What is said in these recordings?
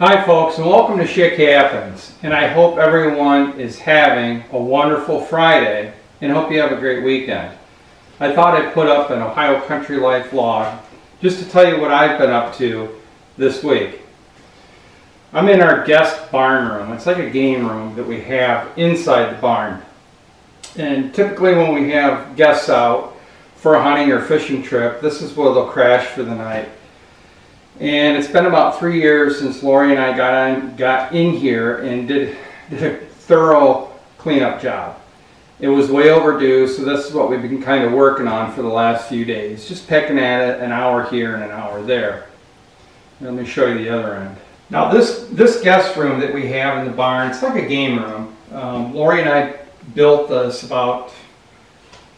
Hi folks, and welcome to Schick Happens, and I hope everyone is having a wonderful Friday and hope you have a great weekend. I thought I'd put up an Ohio Country Life vlog just to tell you what I've been up to this week. I'm in our guest barn room. It's like a game room that we have inside the barn. And typically when we have guests out for a hunting or fishing trip, this is where they'll crash for the night. And it's been about 3 years since Lori and I got in here and did a thorough cleanup job. It was way overdue, so this is what we've been kind of working on for the last few days. Just pecking at it, an hour here and an hour there. Let me show you the other end. Now this guest room that we have in the barn, it's like a game room. Lori and I built this about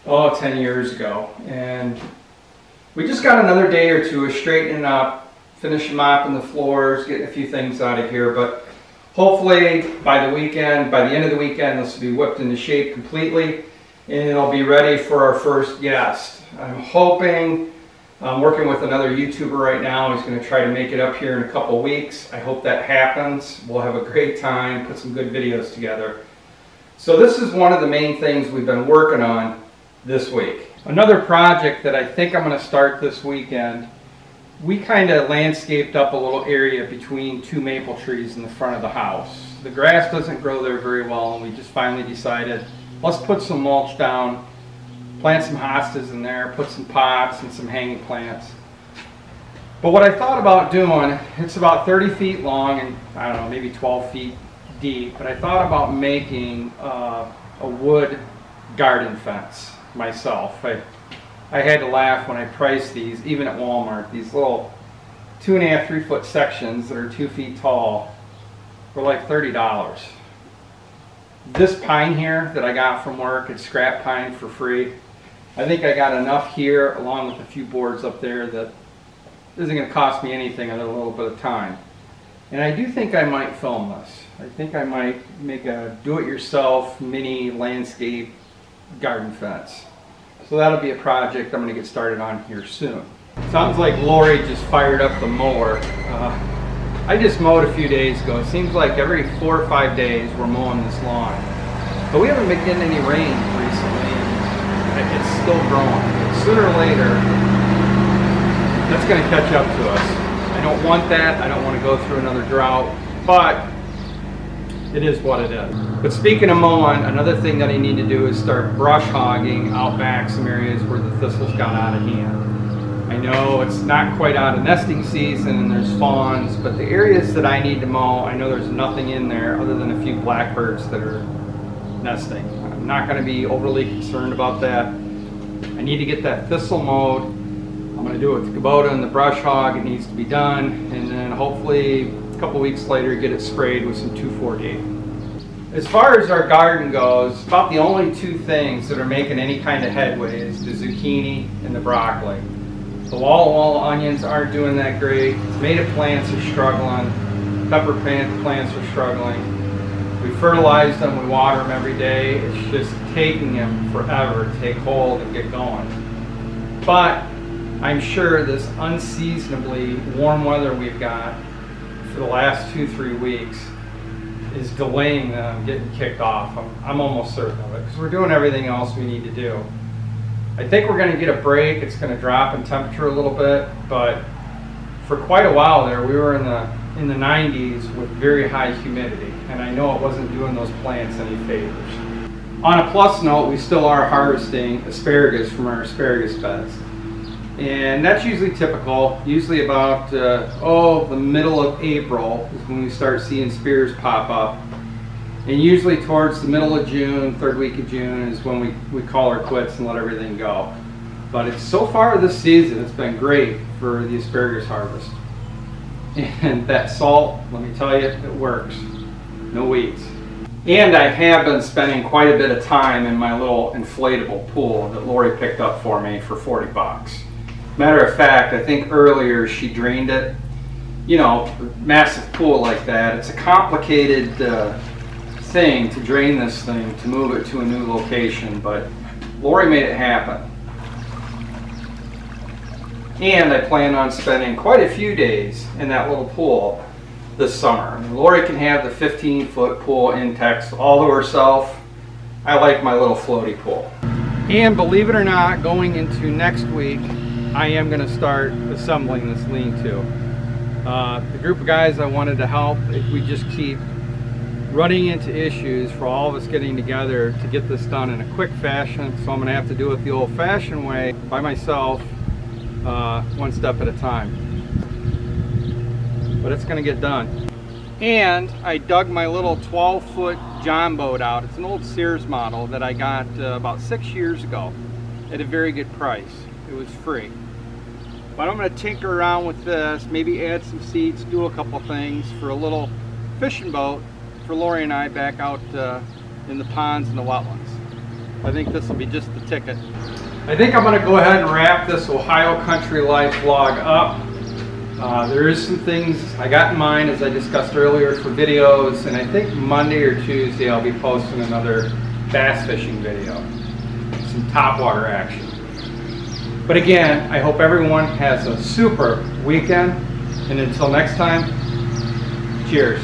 10 years ago. And we just got another day or two of straightening up, finishing mopping the floors, getting a few things out of here, but hopefully by the end of the weekend, this will be whipped into shape completely and it'll be ready for our first guest. I'm hoping, I'm working with another YouTuber right now who's going to try to make it up here in a couple weeks. I hope that happens. We'll have a great time, put some good videos together. So this is one of the main things we've been working on this week. Another project that I think I'm going to start this weekend, we kind of landscaped up a little area between two maple trees in the front of the house. The grass doesn't grow there very well, and we just finally decided, let's put some mulch down, plant some hostas in there, put some pots and some hanging plants. But what I thought about doing, it's about 30 feet long and I don't know, maybe 12 feet deep, but I thought about making a wood garden fence myself. I had to laugh when I priced these, even at Walmart. These little 2.5, 3 foot sections that are 2 feet tall were like $30. This pine here that I got from work, it's scrap pine for free. I think I got enough here along with a few boards up there that isn't going to cost me anything other than a little bit of time. And I do think I might film this. I think I might make a do-it-yourself mini landscape garden fence. So that'll be a project I'm going to get started on here soon. Sounds like Lori just fired up the mower. I just mowed a few days ago. It seems like every 4 or 5 days we're mowing this lawn. But we haven't been getting any rain recently, and it's still growing. Sooner or later, that's going to catch up to us. I don't want that. I don't want to go through another drought, but it is what it is. But speaking of mowing, another thing that I need to do is start brush hogging out back some areas where the thistles got out of hand. I know it's not quite out of nesting season and there's fawns, but the areas that I need to mow, I know there's nothing in there other than a few blackbirds that are nesting. I'm not going to be overly concerned about that. I need to get that thistle mowed. I'm going to do it with the Kubota and the brush hog. It needs to be done, and then hopefully a couple weeks later get it sprayed with some 2,4-D. As far as our garden goes, about the only two things that are making any kind of headway is the zucchini and the broccoli. The wall onions aren't doing that great. Tomato plants are struggling. Pepper plants are struggling. We fertilize them, we water them every day. It's just taking them forever to take hold and get going. But I'm sure this unseasonably warm weather we've got for the last 2-3 weeks is delaying them getting kicked off. I'm almost certain of it, because we're doing everything else we need to do. I think we're going to get a break. It's going to drop in temperature a little bit, but for quite a while there we were in the 90s with very high humidity, and I know it wasn't doing those plants any favors. On a plus note, we still are harvesting asparagus from our asparagus beds. And that's usually typical. Usually about the middle of April is when we start seeing spears pop up. And usually towards the middle of June, third week of June, is when we call our quits and let everything go. But it's so far this season, it's been great for the asparagus harvest. And that salt, let me tell you, it works. No weeds. And I have been spending quite a bit of time in my little inflatable pool that Lori picked up for me for 40 bucks. Matter of fact, I think earlier she drained it. You know, massive pool like that, it's a complicated thing to drain this thing, to move it to a new location, but Lori made it happen. And I plan on spending quite a few days in that little pool. this summer. I mean, Lori can have the 15-foot pool Intex all to herself. I like my little floaty pool. And believe it or not, going into next week, I am going to start assembling this lean-to. The group of guys I wanted to help, if we just keep running into issues for all of us getting together to get this done in a quick fashion, so I'm going to have to do it the old-fashioned way by myself, one step at a time. But it's going to get done. And I dug my little 12-foot John boat out. It's an old Sears model that I got about 6 years ago at a very good price. It was free. But I'm going to tinker around with this, maybe add some seats, do a couple things for a little fishing boat for Lori and I back out in the ponds and the wetlands. I think this will be just the ticket. I think I'm going to go ahead and wrap this Ohio Country Life vlog up. There is some things I got in mind, as I discussed earlier, for videos, and I think Monday or Tuesday I'll be posting another bass fishing video, some topwater action. But again, I hope everyone has a super weekend, and until next time, cheers.